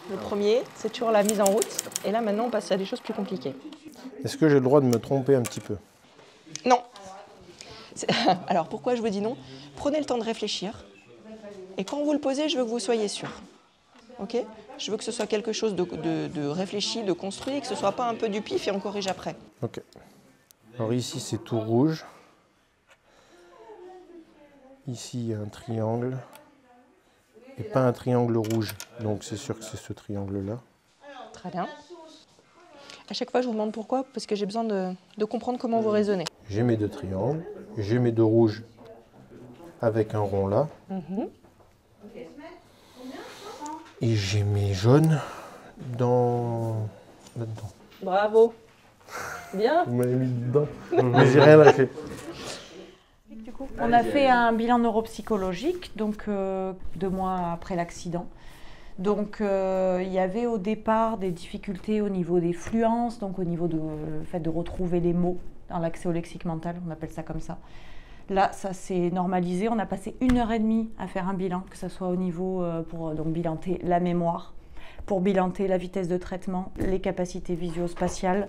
Le premier, c'est toujours la mise en route. Et là, maintenant, on passe à des choses plus compliquées. Est-ce que j'ai le droit de me tromper un petit peu? Non. Alors, pourquoi je vous dis non? Prenez le temps de réfléchir. Et quand vous le posez, je veux que vous soyez sûr. Ok? Je veux que ce soit quelque chose de réfléchi, de construit, et que ce ne soit pas un peu du pif et on corrige après. Ok. Alors ici, c'est tout rouge. Ici, il y a un triangle. Et pas un triangle rouge. Donc, c'est sûr que c'est ce triangle-là. Très bien. À chaque fois, je vous demande pourquoi, parce que j'ai besoin de comprendre comment vous raisonnez. J'ai mes deux triangles. J'ai mes deux rouges avec un rond là. Et j'ai mes jaunes là-dedans. Bravo. Bien. Vous m'avez mis dedans. Mais j'ai rien lâché. On a fait un bilan neuropsychologique, donc 2 mois après l'accident. Donc il y avait au départ des difficultés au niveau des fluences, donc au niveau du fait de retrouver les mots dans l'accès au lexique mental, on appelle ça comme ça. Là, ça s'est normalisé. On a passé 1h30 à faire un bilan, que ce soit au niveau pour donc bilanter la mémoire, pour bilanter la vitesse de traitement, les capacités visio-spatiales,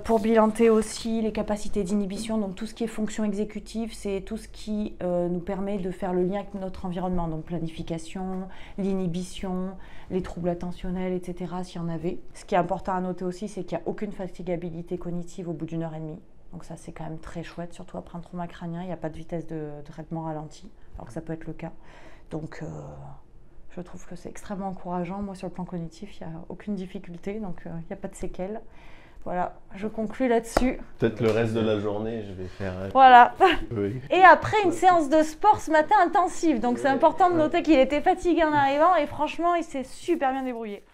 pour bilanter aussi les capacités d'inhibition. Donc tout ce qui est fonction exécutive, c'est tout ce qui nous permet de faire le lien avec notre environnement. Donc planification, l'inhibition, les troubles attentionnels, etc. s'il y en avait. Ce qui est important à noter aussi, c'est qu'il n'y a aucune fatigabilité cognitive au bout d'1h30. Donc ça, c'est quand même très chouette, surtout après un trauma crânien, il n'y a pas de vitesse de traitement ralenti, alors que ça peut être le cas. Donc je trouve que c'est extrêmement encourageant. Moi, sur le plan cognitif, il n'y a aucune difficulté, donc il n'y a pas de séquelles. Voilà, je conclus là-dessus. Peut-être le reste de la journée, je vais faire... Voilà. Oui. Et après, une séance de sport ce matin intensive, donc c'est important de noter qu'il était fatigué en arrivant, et franchement, il s'est super bien débrouillé.